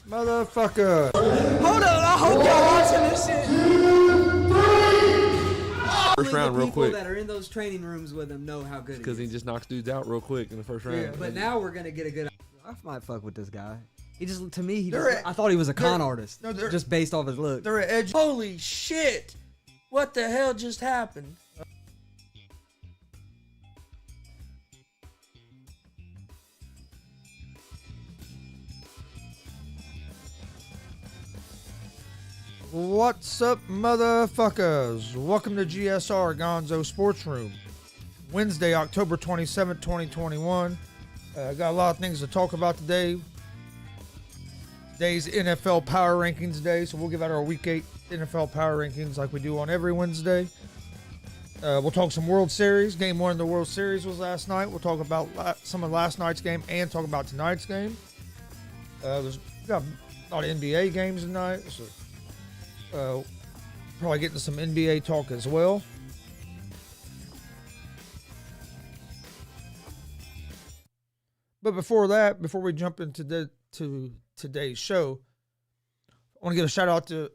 Motherfucker. Hold on, I hope y'all watching this shit. First round, real quick. People that are in those training rooms with him know how good because he just knocks dudes out real quick in the first round. Yeah, but now we're gonna get a good. I might fuck with this guy. He just, to me, I thought he was a con artist. No, just based off his look. They're edge. Holy shit! What the hell just happened? What's up, motherfuckers? Welcome to GSR Gonzo'S Sports Room. Wednesday, October 27th, 2021. Got a lot of things to talk about today. Today's NFL Power Rankings Day, so we'll give out our Week 8 NFL Power Rankings like we do on every Wednesday. We'll talk some World Series. Game 1 of the World Series was last night. We'll talk about some of last night's game and talk about tonight's game. There's got a lot of NBA games tonight, so probably getting some NBA talk as well. But before we jump into today's show, I want to give a shout out to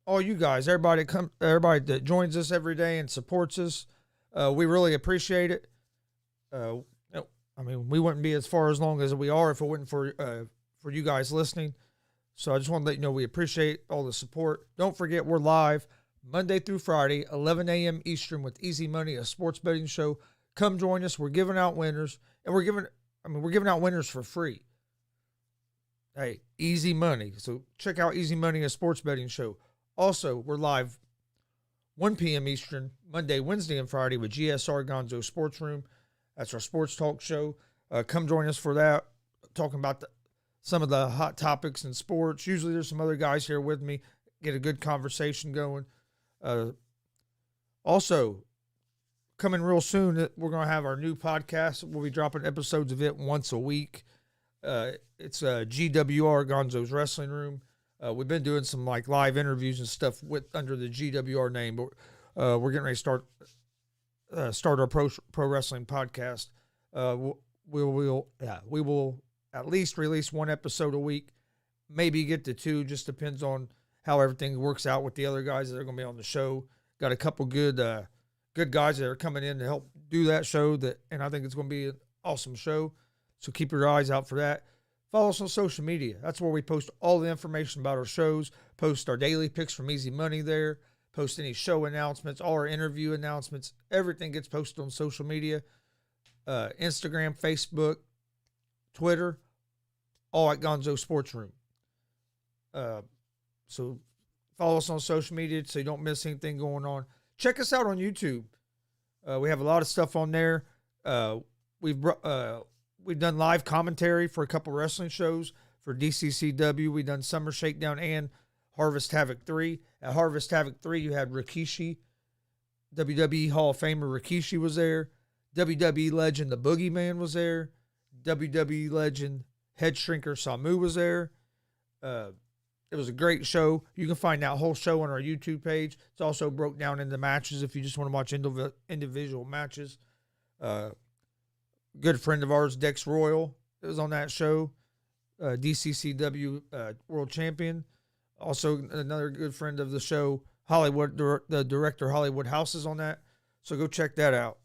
all you guys, everybody that joins us every day and supports us. We really appreciate it. I mean, we wouldn't be as far as long as we are if it wasn't for you guys listening. So I just want to let you know we appreciate all the support. Don't forget, we're live Monday through Friday, 11 a.m. Eastern with Easy Money, a sports betting show. Come join us. We're giving out winners, and we're giving out winners for free. Hey, Easy Money. So check out Easy Money, a sports betting show. Also, we're live 1 p.m. Eastern, Monday, Wednesday, and Friday with GSR Gonzo'S Sports Room. That's our sports talk show. Come join us for that, talking about some of the hot topics in sports. Usually there's some other guys here with me, get a good conversation going. Also, coming real soon, we're going to have our new podcast. We'll be dropping episodes of it once a week. It's GWR, Gonzo'S Wrestling Room. We've been doing some like live interviews and stuff under the GWR name, but we're getting ready to start our pro wrestling podcast. We will at least release one episode a week, maybe get to two, just depends on how everything works out with the other guys that are going to be on the show. Got a couple good guys that are coming in to help do that show, and I think it's going to be an awesome show, so keep your eyes out for that. Follow us on social media. That's where we post all the information about our shows, post our daily picks from Easy Money there, post any show announcements, all our interview announcements. Everything gets posted on social media, Instagram, Facebook, Twitter, all at Gonzo'S Sports Room. So follow us on social media so you don't miss anything going on. Check us out on YouTube. We have a lot of stuff on there. We've done live commentary for a couple wrestling shows for DCCW. We've done Summer Shakedown and Harvest Havoc 3. At Harvest Havoc 3, you had Rikishi. WWE Hall of Famer Rikishi was there. WWE legend The Boogeyman was there. WWE legend Head Shrinker Samu was there. It was a great show. You can find that whole show on our YouTube page. It's also broke down into matches if you just want to watch individual matches. Good friend of ours, Dex Royal, was on that show. DCCW World Champion. Also another good friend of the show, Hollywood, the director Hollywood House is on that. So go check that out.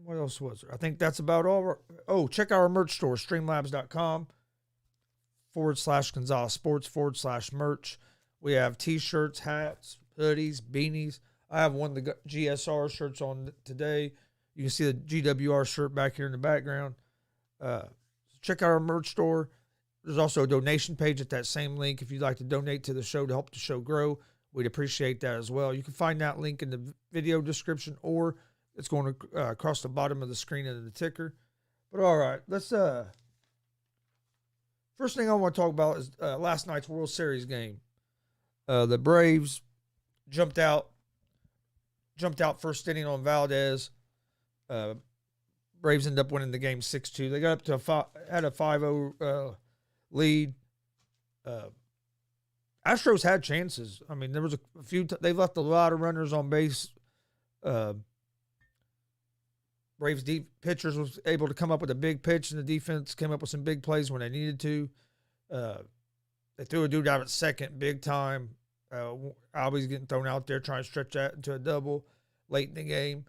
What else was there? I think that's about all. Oh, check our merch store, streamlabs.com/Gonzo'S Sports /merch. We have t-shirts, hats, hoodies, beanies. I have one of the GSR shirts on today. You can see the GWR shirt back here in the background. Check out our merch store. There's also a donation page at that same link if you'd like to donate to the show to help the show grow. We'd appreciate that as well. You can find that link in the video description, or it's going to across the bottom of the screen of the ticker. But all right, let's first thing I want to talk about is last night's World Series game. The Braves jumped out first inning on Valdez. Braves ended up winning the game 6-2. They got up to had a 5-0 lead. Astros had chances. I mean, there was a few. They left a lot of runners on base. Braves pitchers was able to come up with a big pitch, and the defense came up with some big plays when they needed to. They threw a dude out at second big time. Albie's getting thrown out there trying to stretch that into a double late in the game.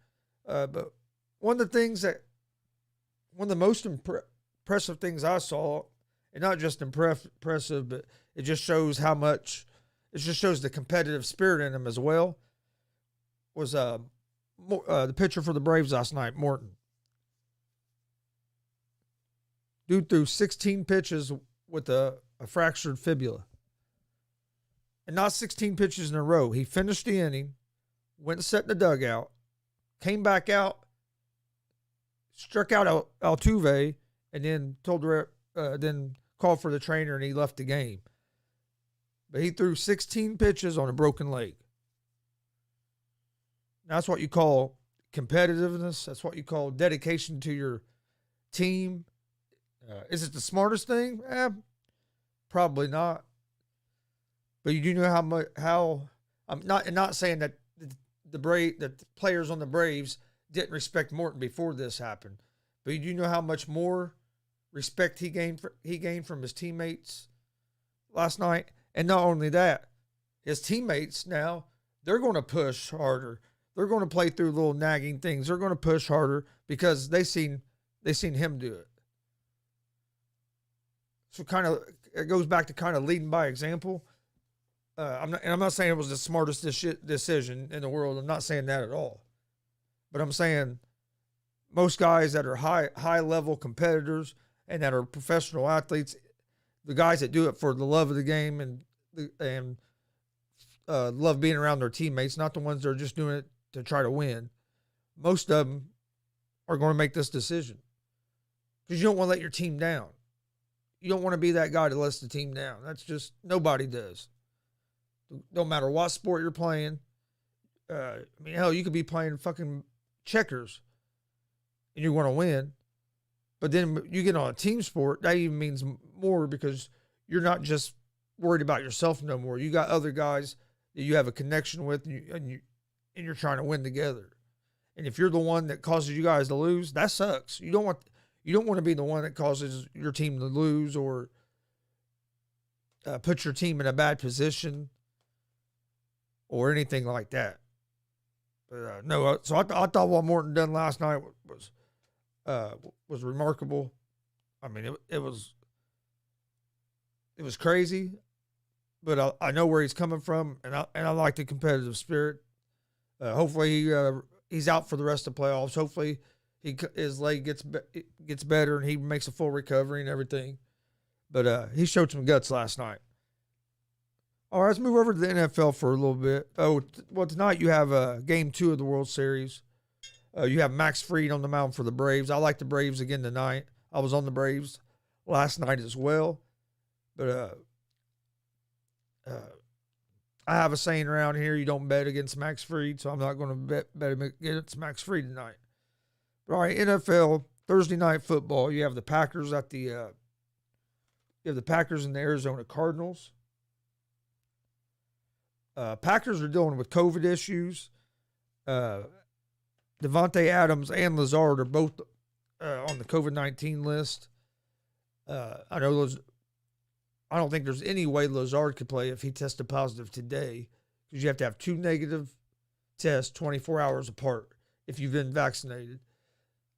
But one of the most impressive things I saw, and not just impressive, but it just shows how much, it just shows the competitive spirit in them as well, was the pitcher for the Braves last night, Morton. Dude threw 16 pitches with a fractured fibula. And not 16 pitches in a row. He finished the inning, went and sat in the dugout, came back out, struck out Altuve, and then then called for the trainer, and he left the game. But he threw 16 pitches on a broken leg. That's what you call competitiveness. That's what you call dedication to your team. Is it the smartest thing? Probably not. But you do know how I'm not saying that the players on the Braves didn't respect Morton before this happened, but you do know how much more respect he gained from his teammates last night. And not only that, his teammates now, they're going to push harder. They're going to play through little nagging things. They're going to push harder because they seen him do it. So it goes back to kind of leading by example. I'm not saying it was the smartest decision in the world. I'm not saying that at all. But I'm saying most guys that are high level competitors and that are professional athletes, the guys that do it for the love of the game and love being around their teammates, not the ones that are just doing it to try to win. Most of them are going to make this decision because you don't want to let your team down. You don't want to be that guy that lets the team down. That's just, nobody does. No matter what sport you're playing. Hell, you could be playing fucking checkers and you want to win. But then you get on a team sport, that even means more because you're not just worried about yourself no more. You got other guys that you have a connection with and you're trying to win together. And if you're the one that causes you guys to lose, that sucks. You don't want to be the one that causes your team to lose or put your team in a bad position or anything like that. But no, so I thought what Morton done last night was remarkable. I mean, it was crazy, but I know where he's coming from, and I like the competitive spirit. Hopefully he's out for the rest of the playoffs. Hopefully his leg gets better and he makes a full recovery and everything. But he showed some guts last night. All right, let's move over to the NFL for a little bit. Tonight you have Game 2 of the World Series. You have Max Fried on the mound for the Braves. I like the Braves again tonight. I was on the Braves last night as well. But I have a saying around here, you don't bet against Max Fried, so I'm not going to bet against Max Fried tonight. But all right, NFL, Thursday night football. You have the Packers and the Arizona Cardinals. Packers are dealing with COVID issues. Devontae Adams and Lazard are both on the COVID-19 list. I don't think there's any way Lazard could play if he tested positive today because you have to have 2 negative tests 24 hours apart if you've been vaccinated.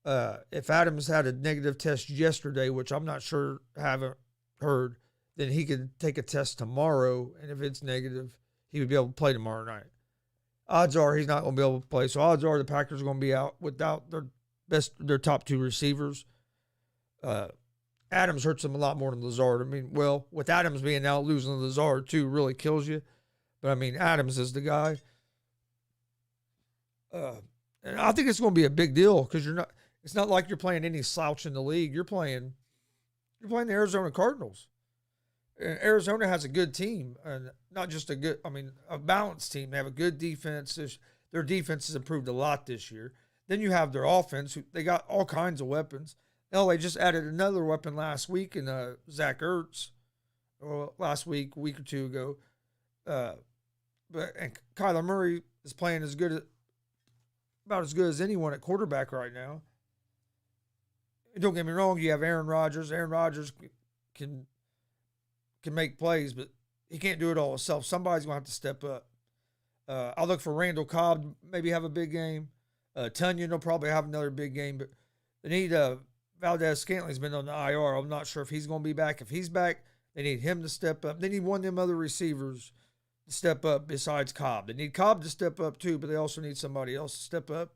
If Adams had a negative test yesterday, which I'm not sure, haven't heard, then he could take a test tomorrow, and if it's negative, he would be able to play tomorrow night. Odds are he's not going to be able to play, so odds are the Packers are going to be out without their top 2 receivers. Adams hurts them a lot more than Lazard. I mean, well, with Adams being out, losing Lazard too really kills you. But I mean, Adams is the guy. And I think it's going to be a big deal because it's not like you're playing any slouch in the league. You're playing the Arizona Cardinals. And Arizona has a good team, and not just a balanced team. They have a good defense. Their defense has improved a lot this year. Then you have their offense. They got all kinds of weapons. Hell, they just added another weapon last week in Zach Ertz. Well, last week, a week or two ago. And Kyler Murray is playing about as good as anyone at quarterback right now. don't get me wrong, you have Aaron Rodgers. Aaron Rodgers can make plays, but he can't do it all himself. Somebody's going to have to step up. I look for Randall Cobb to maybe have a big game. Tunyon will probably have another big game, but they need Valdez-Scantling's been on the IR. I'm not sure if he's going to be back. If he's back, they need him to step up. They need one of them other receivers to step up besides Cobb. They need Cobb to step up too, but they also need somebody else to step up.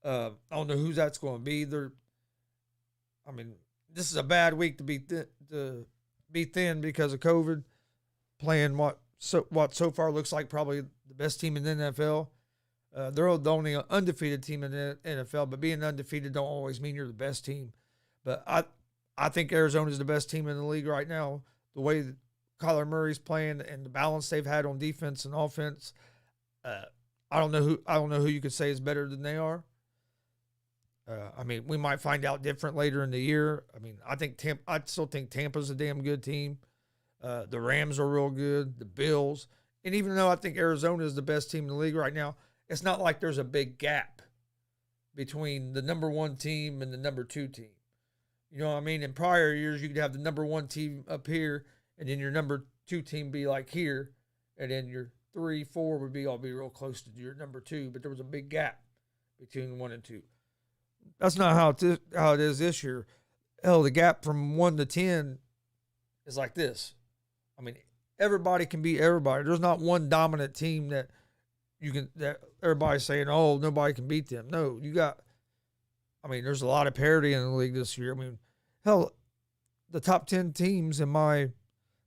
I don't know who that's going to be. This is a bad week to be thin because of COVID, playing what so far looks like probably the best team in the NFL. They're the only undefeated team in the NFL, but being undefeated don't always mean you're the best team. But I think Arizona is the best team in the league right now. The way that Kyler Murray's playing and the balance they've had on defense and offense, I don't know who you could say is better than they are. We might find out different later in the year. I still think Tampa's a damn good team. The Rams are real good. The Bills. And even though I think Arizona is the best team in the league right now, it's not like there's a big gap between the number one team and the number two team. You know what I mean? In prior years, you could have the number one team up here, and then your number two team be like here, and then your 3, 4 would be all be real close to your number two. But there was a big gap between 1 and 2. That's not how it is this year. Hell, the gap from 1 to 10 is like this. Everybody can beat everybody. There's not one dominant team that everybody's saying, oh, nobody can beat them. No, there's a lot of parity in the league this year. Hell, the top 10 teams in my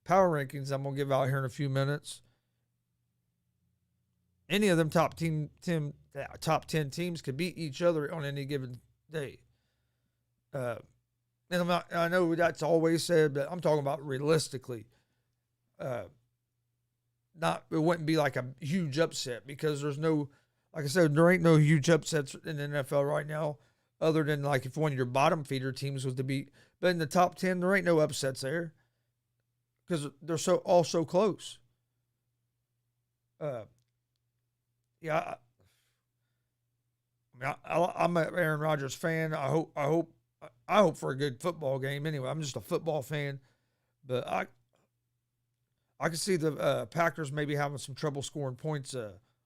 power rankings I'm going to give out here in a few minutes, any of them top 10 teams could beat each other on any given day. And I know that's always said, but I'm talking about realistically. It wouldn't be like a huge upset because there's no, like I said, there ain't no huge upsets in the NFL right now, other than like if one of your bottom feeder teams was to beat. But in the top 10, there ain't no upsets there because they're all so close. Yeah, I'm an Aaron Rodgers fan. I hope for a good football game. Anyway, I'm just a football fan, but I can see the Packers maybe having some trouble scoring points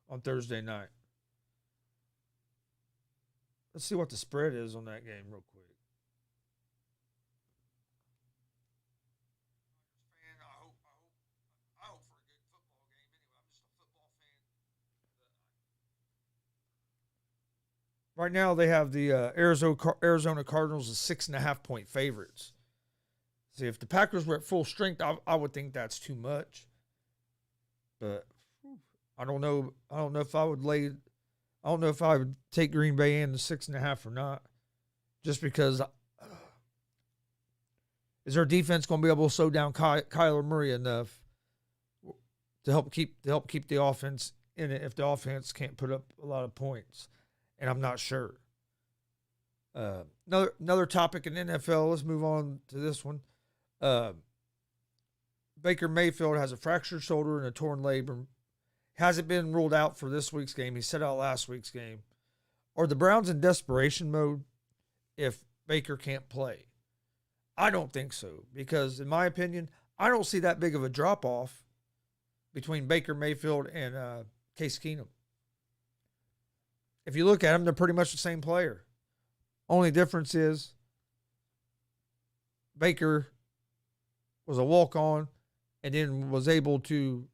on Thursday night. Let's see what the spread is on that game real quick. I hope for a good football game. Anyway, I'm just a football fan. Right now, they have the Arizona Cardinals as 6.5-point favorites. See, if the Packers were at full strength, I would think that's too much. But I don't know. I don't know if I would take Green Bay in the 6.5 or not. Just because is their defense going to be able to slow down Kyler Murray enough to help keep the offense in it if the offense can't put up a lot of points? And I'm not sure. Another topic in NFL. Let's move on to this one. Baker Mayfield has a fractured shoulder and a torn labrum. Hasn't been ruled out for this week's game. He set out last week's game. Are the Browns in desperation mode if Baker can't play? I don't think so, because in my opinion, I don't see that big of a drop-off between Baker Mayfield and Case Keenum. If you look at them, they're pretty much the same player. Only difference is Baker was a walk-on and then was able to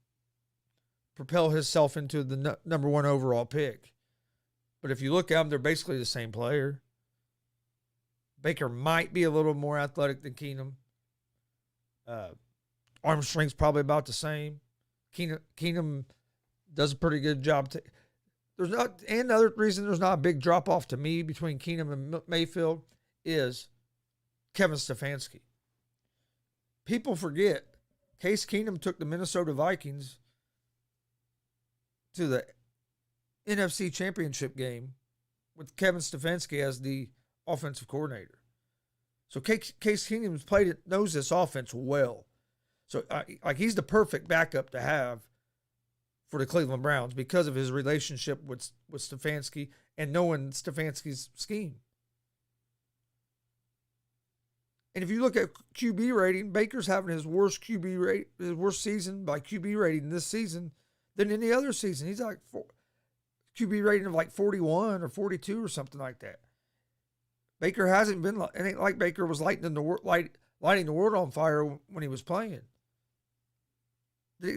propel himself into the number 1 overall pick. But if you look at them, they're basically the same player. Baker might be a little more athletic than Keenum. Arm strength's probably about the same. Keenum does a pretty good job. And the other reason there's not a big drop-off to me between Keenum and Mayfield is Kevin Stefanski. People forget Case Keenum took the Minnesota Vikings to the NFC Championship game with Kevin Stefanski as the offensive coordinator. So Case Keenum knows this offense well. So he's the perfect backup to have for the Cleveland Browns because of his relationship with Stefanski and knowing Stefanski's scheme. And if you look at QB rating, Baker's having his worst his worst season by QB rating this season than any other season. He's like QB rating of like 41 or 42 or something like that. Baker hasn't been. It ain't like Baker was lighting the world on fire when he was playing. Does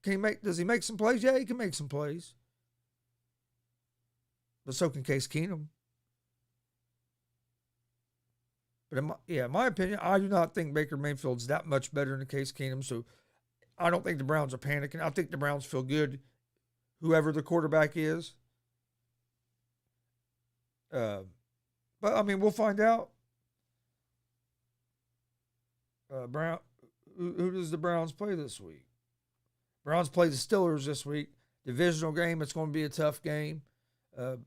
he make some plays? Yeah, he can make some plays. But so can Case Keenum. But in my opinion, I do not think Baker Mayfield's that much better than Case Keenum. So I don't think the Browns are panicking. I think the Browns feel good, whoever the quarterback is. But I mean, we'll find out. Who does the Browns play this week? Browns play the Steelers this week. Divisional game. It's going to be a tough game. But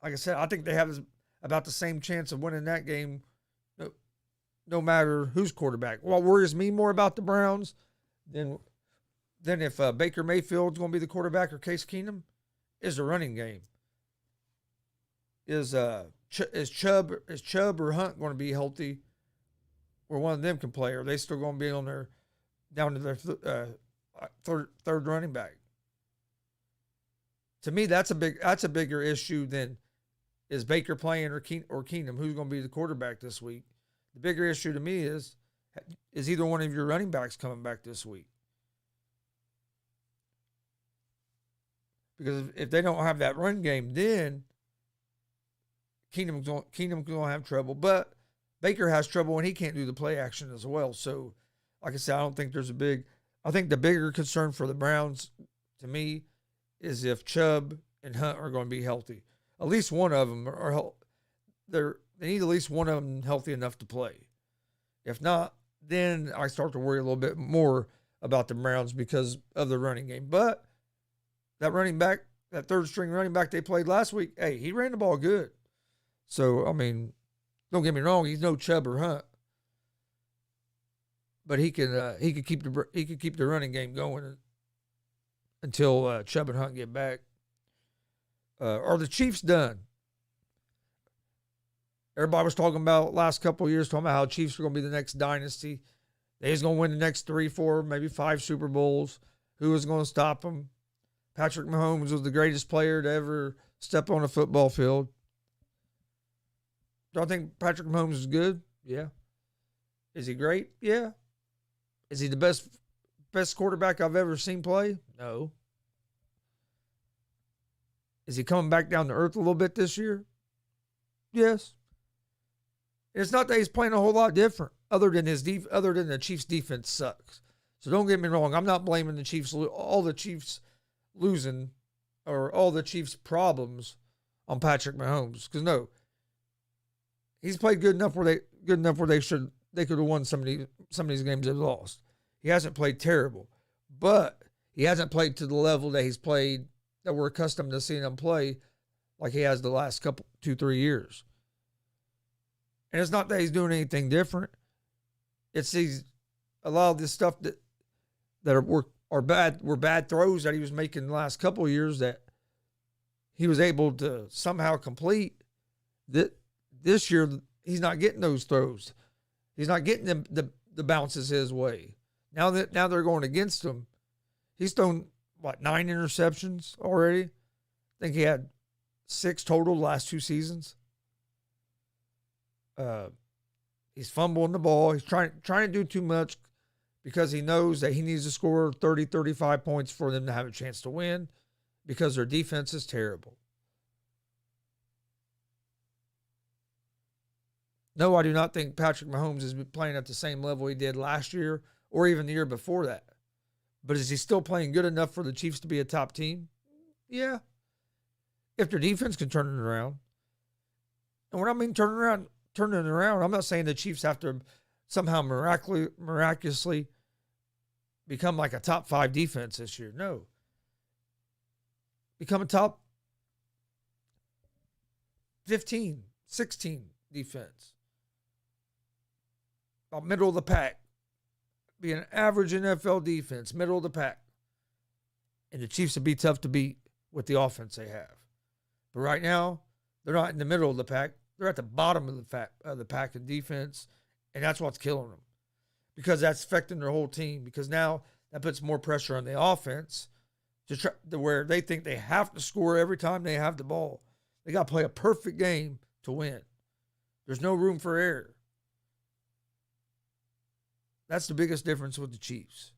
like I said, I think they have about the same chance of winning that game, no matter who's quarterback. What worries me more about the Browns than if Baker Mayfield's going to be the quarterback or Case Keenum is the running game. Is Chubb or Hunt going to be healthy, where one of them can play? Or are they still going to be on their down to their third running back? To me, that's a bigger issue than is Baker playing or Keenum. Who's going to be the quarterback this week? The bigger issue to me is either one of your running backs coming back this week? Because if they don't have that run game, then Keenum's going to have trouble. But Baker has trouble when he can't do the play action as well. So, like I said, I don't think there's I think the bigger concern for the Browns, to me, is if Chubb and Hunt are going to be healthy. At least one of them they need at least one of them healthy enough to play. If not, then I start to worry a little bit more about the Browns because of the running game. But that running back, that third string running back they played last week, hey, he ran the ball good. So, I mean, don't get me wrong, he's no Chubb or Hunt. But he could keep the running game going until Chubb and Hunt get back. Are the Chiefs done? Everybody was talking about last couple of years, talking about how Chiefs are going to be the next dynasty. They're going to win the next 3, 4, maybe 5 Super Bowls. Who was going to stop them? Patrick Mahomes was the greatest player to ever step on a football field. Do I think Patrick Mahomes is good? Yeah. Is he great? Yeah. Is he the best quarterback I've ever seen play? No. Is he coming back down to earth a little bit this year? Yes. It's not that he's playing a whole lot different, other than the Chiefs' defense sucks. So don't get me wrong. I'm not blaming the Chiefs, all the Chiefs losing, or all the Chiefs' problems on Patrick Mahomes. Because no, he's played good enough where they could have won some of these games they've lost. He hasn't played terrible, but he hasn't played to the level that he's played, that we're accustomed to seeing him play like he has the last 2-3 years. And it's not that he's doing anything different. It's a lot of this stuff that were bad throws that he was making the last couple of years that he was able to somehow complete. That this year he's not getting those throws. He's not getting the bounces his way. Now they're going against him. He's thrown 9 interceptions already. I think he had 6 total the last 2 seasons. He's fumbling the ball. He's trying to do too much because he knows that he needs to score 30, 35 points for them to have a chance to win because their defense is terrible. No, I do not think Patrick Mahomes is playing at the same level he did last year or even the year before that. But is he still playing good enough for the Chiefs to be a top team? Yeah. If their defense can turn it around. And when I mean turning it around, I'm not saying the Chiefs have to somehow miraculously become like a top 5 defense this year. No. Become a top 15, 16 defense. About middle of the pack. Be an average NFL defense, middle of the pack. And the Chiefs would be tough to beat with the offense they have. But right now, they're not in the middle of the pack. they're at the bottom of the pack in defense, and that's what's killing them because that's affecting their whole team. Because now that puts more pressure on the offense to where they think they have to score every time they have the ball. They got to play a perfect game to win. There's no room for error. That's the biggest difference with the Chiefs.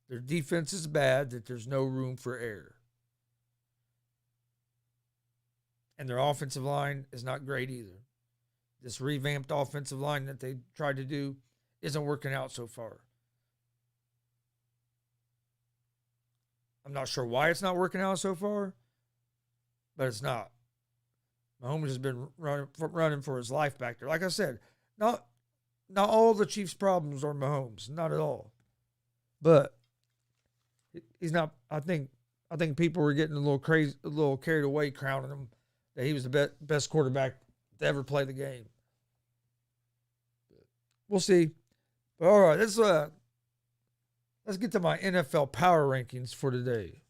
Their defense is bad, that there's no room for error. And their offensive line is not great either. This revamped offensive line that they tried to do isn't working out so far. I'm not sure why it's not working out so far, but it's not. Mahomes has been running for his life back there. Like I said, not all the Chiefs' problems are Mahomes, not at all. But he's not. I think people were getting a little crazy, a little carried away, crowning him that he was the best quarterback to ever play the game. We'll see. But all right, let's get to my NFL power rankings for today.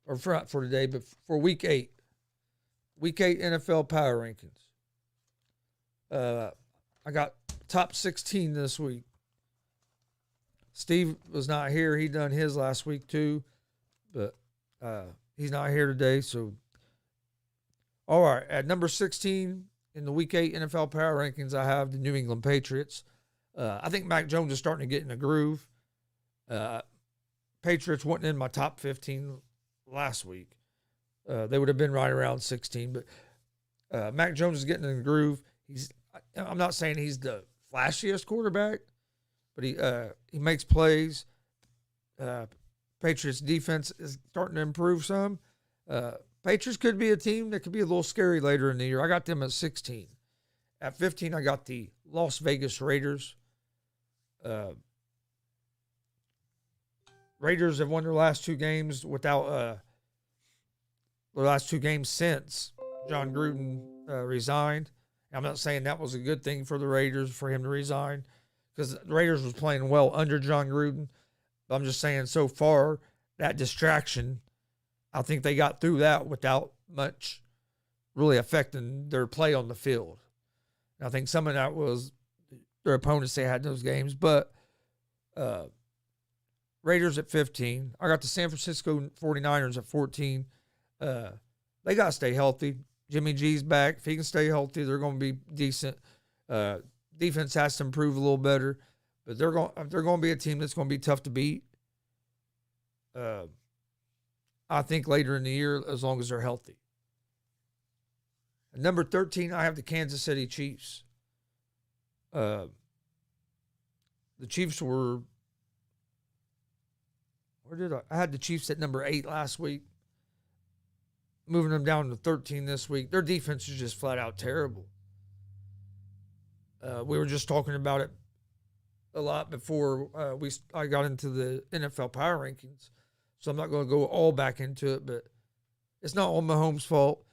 Or not for today, but for Week 8. Week 8 NFL power rankings. I got top 16 this week. Steve was not here. He done his last week too, but he's not here today. So, all right, at number 16 in the Week 8 NFL power rankings, I have the New England Patriots. I think Mac Jones is starting to get in a groove. Patriots wasn't in my top 15 last week. They would have been right around 16, but Mac Jones is getting in the groove. I'm not saying he's the flashiest quarterback, but he makes plays. Patriots defense is starting to improve some. Patriots could be a team that could be a little scary later in the year. I got them at 16. At 15, I got the Las Vegas Raiders. Raiders have won their last two games without the last two games since John Gruden resigned. I'm not saying that was a good thing for the Raiders for him to resign because the Raiders was playing well under John Gruden. But I'm just saying so far that distraction, I think they got through that without much really affecting their play on the field. And I think some of that was their opponents they had in those games. But Raiders at 15. I got the San Francisco 49ers at 14. They got to stay healthy. Jimmy G's back. If he can stay healthy, they're going to be decent. Defense has to improve a little better, but they're going to be a team that's going to be tough to beat. I think later in the year, as long as they're healthy. At number 13, I have the Kansas City Chiefs. The Chiefs were. Where did I had the Chiefs at number 8 last week. Moving them down to 13 this week. Their defense is just flat out terrible. We were just talking about it a lot before I got into the NFL power rankings. So I'm not going to go all back into it, but it's not all Mahomes' fault.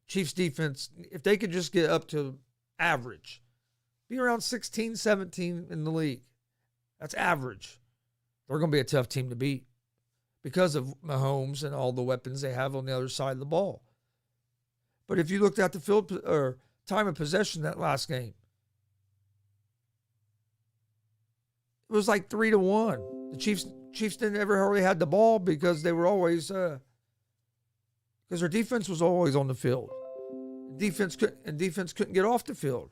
Chiefs defense, if they could just get up to average, be around 16, 17 in the league. That's average. They're going to be a tough team to beat because of Mahomes and all the weapons they have on the other side of the ball. But if you looked at the field or time of possession that last game, it was like 3-1. The Chiefs didn't ever hardly had the ball because they were always because their defense was always on the field. Defense couldn't get off the field.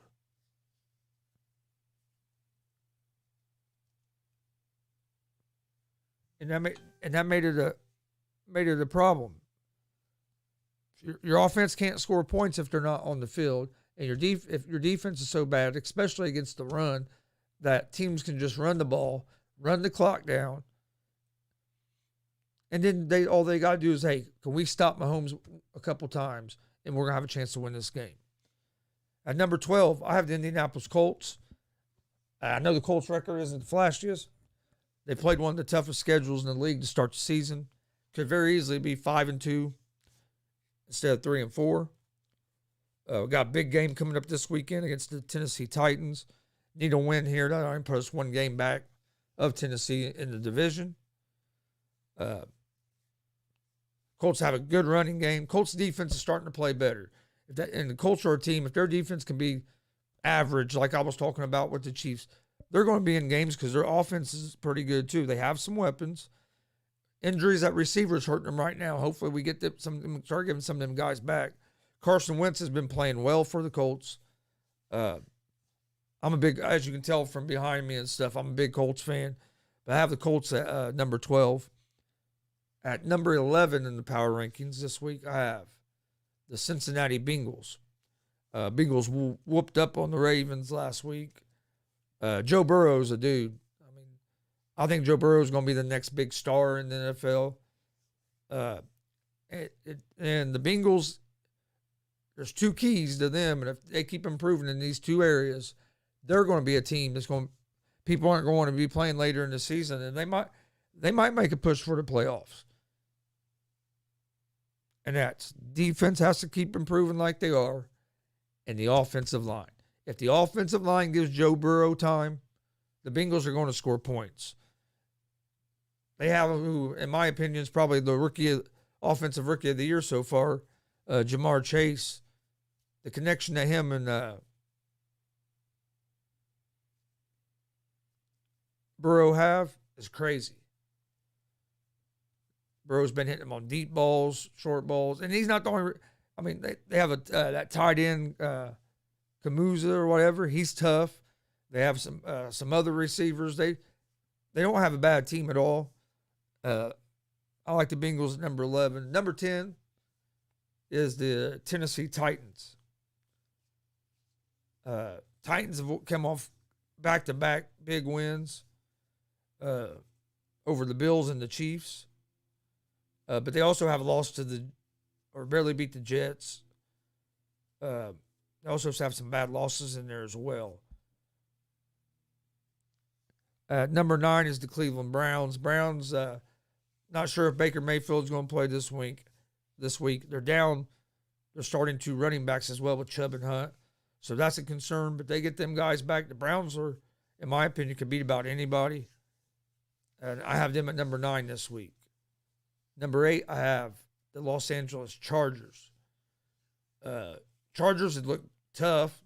And that made it a problem. Your offense can't score points if they're not on the field, and if your defense is so bad, especially against the run, that teams can just run the ball, run the clock down, and then all they got to do is, hey, can we stop Mahomes a couple times, and we're gonna have a chance to win this game. At number 12, I have the Indianapolis Colts. I know the Colts record isn't the flashiest. They played one of the toughest schedules in the league to start the season. Could very easily be 5-2 instead of 3-4. We got a big game coming up this weekend against the Tennessee Titans. Need a win here. That only put us one game back of Tennessee in the division. Colts have a good running game. Colts defense is starting to play better. And the Colts are a team, if their defense can be average, like I was talking about with the Chiefs, they're going to be in games because their offense is pretty good too. They have some weapons. Injuries at receivers hurting them right now. Hopefully we get start giving some of them guys back. Carson Wentz has been playing well for the Colts. I'm a big, as you can tell from behind me and stuff, I'm a big Colts fan. But I have the Colts at number 12. At number 11 in the power rankings this week, I have the Cincinnati Bengals. Bengals whooped up on the Ravens last week. Joe Burrow's a dude. I mean, I think Joe Burrow's going to be the next big star in the NFL. And the Bengals, there's two keys to them, and if they keep improving in these two areas, they're going to be a team that's going. People aren't going to be playing later in the season, and they might make a push for the playoffs. And that's defense has to keep improving like they are, and the offensive line. If the offensive line gives Joe Burrow time, the Bengals are going to score points. They have, who, in my opinion, is probably the offensive rookie of the year so far, Jamar Chase. The connection to him and Burrow have is crazy. Burrow's been hitting them on deep balls, short balls, and he's not the only. I mean, they have that tight end Kamuza or whatever. He's tough. They have some other receivers. They don't have a bad team at all. I like the Bengals at number 11. Number 10 is the Tennessee Titans. Titans have come off back-to-back big wins over the Bills and the Chiefs. But they also have lost or barely beat the Jets. They also have some bad losses in there as well. Number 9 is the Cleveland Browns. Browns, not sure if Baker Mayfield's going to play this week. They're down. They're starting 2 running backs as well with Chubb and Hunt. So that's a concern. But they get them guys back. The Browns are, in my opinion, could beat about anybody. And I have them at number 9 this week. Number 8, I have the Los Angeles Chargers. Chargers had looked tough.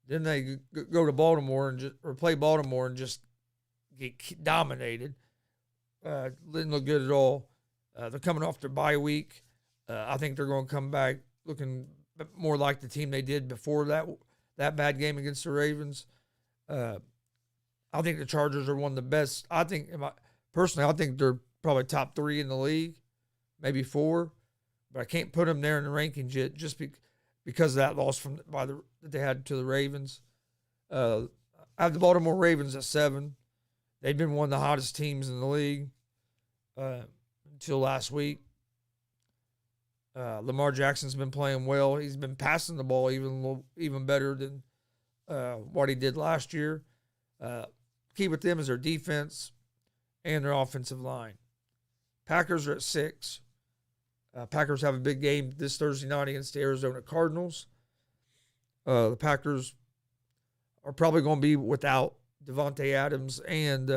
Then they go to Baltimore or play Baltimore and just get dominated. Didn't look good at all. They're coming off their bye week. I think they're going to come back looking more like the team they did before that bad game against the Ravens. I think the Chargers are one of the best. I think they're probably top 3 in the league, maybe 4, but I can't put them there in the rankings yet just because of that loss that they had to the Ravens. I have the Baltimore Ravens at 7. They've been one of the hottest teams in the league until last week. Lamar Jackson's been playing well. He's been passing the ball even better than what he did last year. Key with them is their defense and their offensive line. Packers are at 6. Packers have a big game this Thursday night against the Arizona Cardinals. The Packers are probably going to be without Devontae Adams and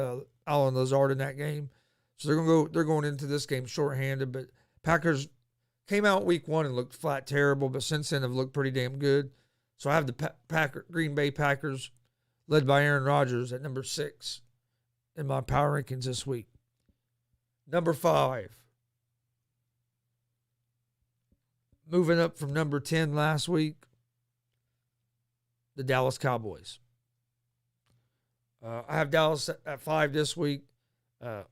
Allen Lazard in that game, so they're going into this game shorthanded. But Packers came out week 1 and looked flat terrible, but since then have looked pretty damn good. So I have the Green Bay Packers, led by Aaron Rodgers, at number 6 in my power rankings this week. Number 5. Moving up from number 10 last week, the Dallas Cowboys. I have Dallas at 5 this week. Last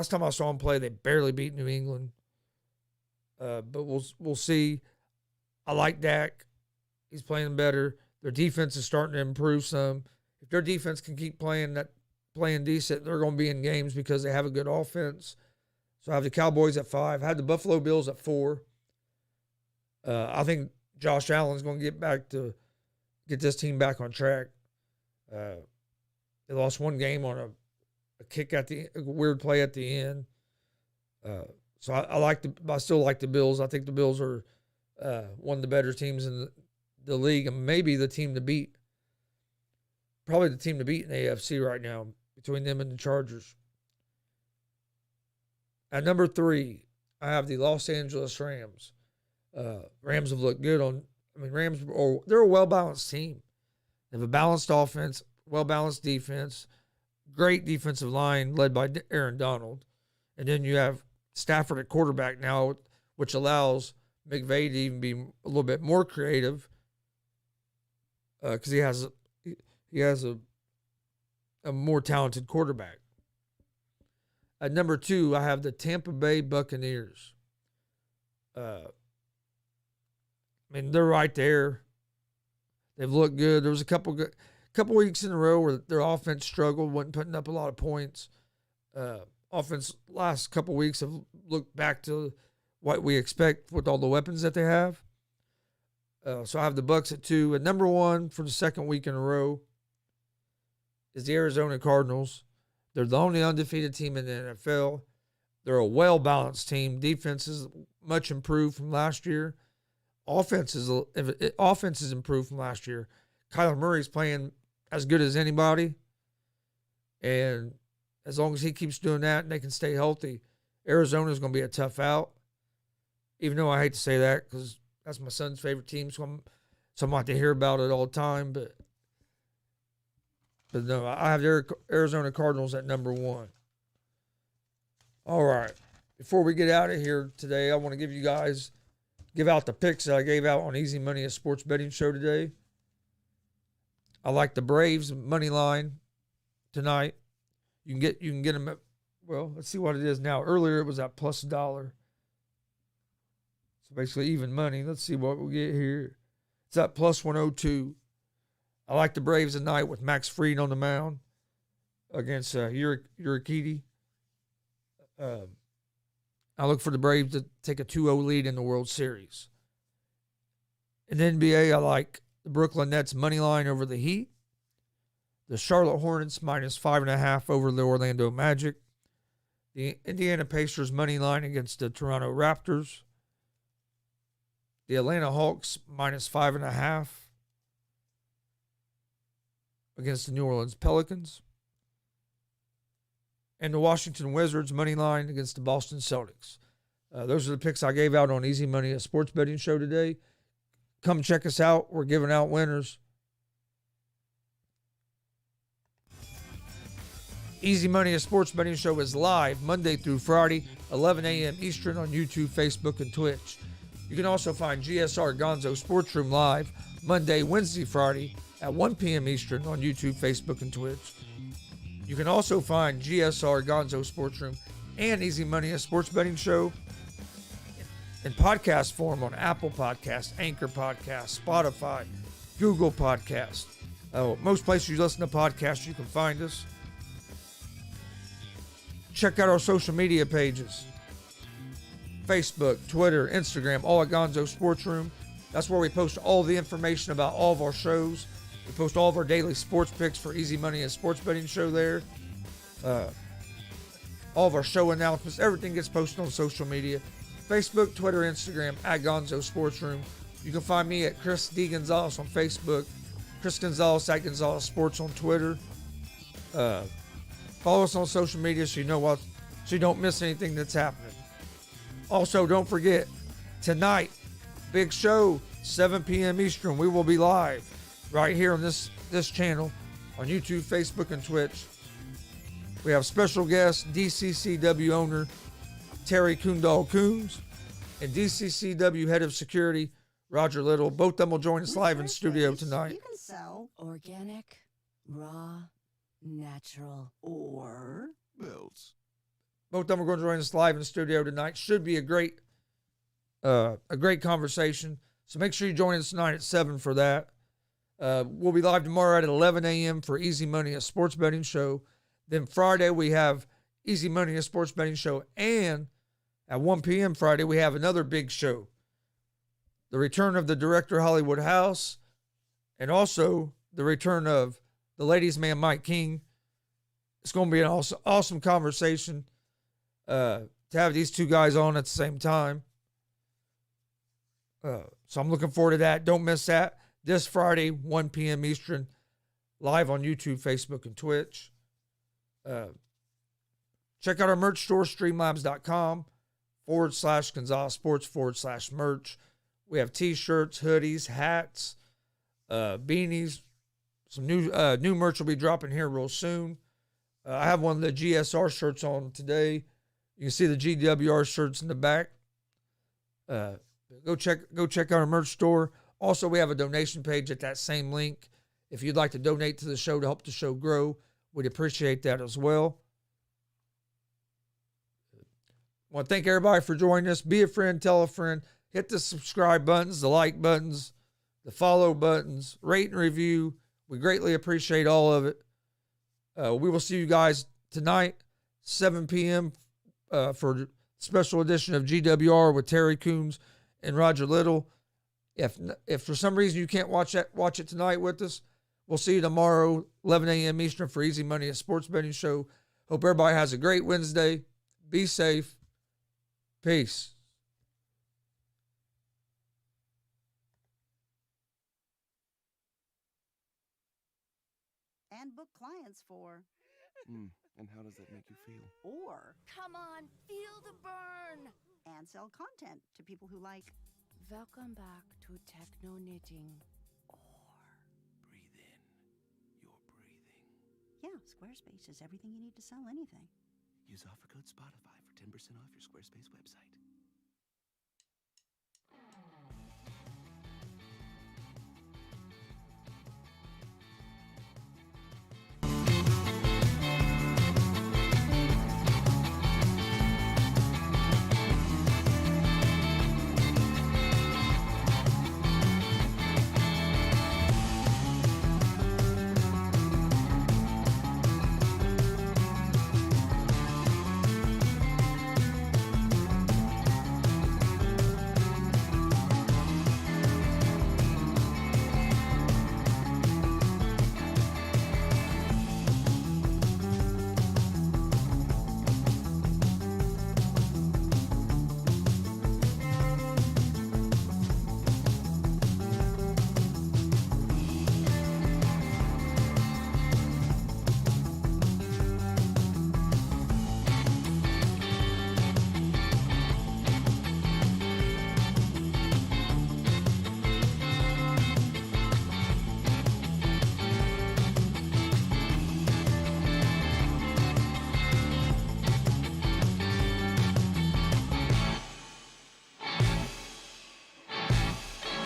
time I saw them play, they barely beat New England. But we'll see. I like Dak. He's playing better. Their defense is starting to improve some. If their defense can keep playing decent, they're going to be in games because they have a good offense. So I have the Cowboys at 5. I had the Buffalo Bills at 4. I think Josh Allen's going to get this team back on track. They lost one game on a kick a weird play at the end. So I still like the Bills. I think the Bills are one of the better teams in the league, and maybe the team to beat. Probably the team to beat in the AFC right now between them and the Chargers. At number 3, I have the Los Angeles Rams. Rams have looked good they're a well-balanced team. They have a balanced offense, well-balanced defense, great defensive line led by Aaron Donald. And then you have Stafford at quarterback now, which allows McVay to even be a little bit more creative because he has a more talented quarterback. At number 2, I have the Tampa Bay Buccaneers. They're right there. They've looked good. There was a couple weeks in a row where their offense struggled, wasn't putting up a lot of points. Offense last couple weeks have looked back to what we expect with all the weapons that they have. So I have the Bucs at 2. At number 1 for the second week in a row is the Arizona Cardinals. They're the only undefeated team in the NFL. They're a well-balanced team. Defense is much improved from last year. Offense is improved from last year. Kyler Murray's playing as good as anybody. And as long as he keeps doing that and they can stay healthy, Arizona's going to be a tough out. Even though I hate to say that because that's my son's favorite team, so I'm not to hear about it all the time. But no, I have the Arizona Cardinals at number 1. All right. Before we get out of here today, I want to give out the picks that I gave out on Easy Money, a sports betting show today. I like the Braves money line tonight. You can get them at, well, let's see what it is now. Earlier it was at plus $1. So basically even money. Let's see what we get here. It's at plus 102. I like the Braves tonight with Max Fried on the mound against Urquidy. I look for the Braves to take a 2-0 lead in the World Series. In the NBA, I like the Brooklyn Nets money line over the Heat. The Charlotte Hornets minus 5.5 over the Orlando Magic. The Indiana Pacers money line against the Toronto Raptors. The Atlanta Hawks minus 5.5 against the New Orleans Pelicans. And the Washington Wizards money line against the Boston Celtics. Those are the picks I gave out on Easy Money, a sports betting show today. Come check us out. We're giving out winners. Easy Money, a sports betting show is live Monday through Friday, 11 a.m. Eastern on YouTube, Facebook, and Twitch. You can also find GSR Gonzo'S Sports Room live Monday, Wednesday, Friday at 1 p.m. Eastern on YouTube, Facebook, and Twitch. You can also find GSR Gonzo'S Sports Room and Easy Money, a sports betting show in podcast form on Apple Podcasts, Anchor Podcasts, Spotify, Google Podcasts. Most places you listen to podcasts, you can find us. Check out our social media pages. Facebook, Twitter, Instagram, all at Gonzo'S Sports Room. That's where we post all the information about all of our shows. We post all of our daily sports picks for Easy Money and Sports Betting Show there. All of our show announcements, everything gets posted on social media. Facebook, Twitter, Instagram, at Gonzo'S Sports Room. You can find me at Chris D. Gonzalez on Facebook. Chris Gonzalez at Gonzalez Sports on Twitter. Follow us on social media so you don't miss anything that's happening. Also, don't forget, tonight, big show, 7 p.m. Eastern. We will be live right here on this channel on YouTube, Facebook, and Twitch. We have special guests, DCCW owner Terry Kundal Coons and DCCW head of security Roger Little. Both of them will join us live in studio tonight. You can sell organic, raw, natural, or Belts. Both of them are going to join us live in studio tonight. Should be a great conversation. So make sure you join us tonight at 7 for that. We'll be live tomorrow at 11 a.m. for Easy Money, a sports betting show. Then Friday we have Easy Money, a sports betting show. And at 1 p.m. Friday we have another big show. The return of the Director Hollywood House. And also the return of the ladies' man Mike King. It's going to be an awesome conversation to have these two guys on at the same time. So I'm looking forward to that. Don't miss that. This Friday, 1 p.m. Eastern, live on YouTube, Facebook, and Twitch. Check out our merch store, streamlabs.com/Gonzo'S Sports/merch. We have t-shirts, hoodies, hats, beanies. Some new merch will be dropping here real soon. I have one of the GSR shirts on today. You can see the GWR shirts in the back. Go check out our merch store. Also, we have a donation page at that same link. If you'd like to donate to the show to help the show grow, we'd appreciate that as well. I want to thank everybody for joining us. Be a friend, tell a friend. Hit the subscribe buttons, the like buttons, the follow buttons, rate and review. We greatly appreciate all of it. We will see you guys tonight, 7 p.m. For a special edition of GWR with Terry Coombs and Roger Little. If for some reason you can't watch it tonight with us, we'll see you tomorrow, 11 a.m. Eastern for Easy Money, a sports betting show. Hope everybody has a great Wednesday. Be safe. Peace. And book clients for. And how does that make you feel? Or. Come on, feel the burn. And sell content to people who like. Welcome back to Techno Knitting. Breathe in. You're breathing. Yeah, Squarespace is everything you need to sell anything. Use offer code Spotify for 10% off your Squarespace website.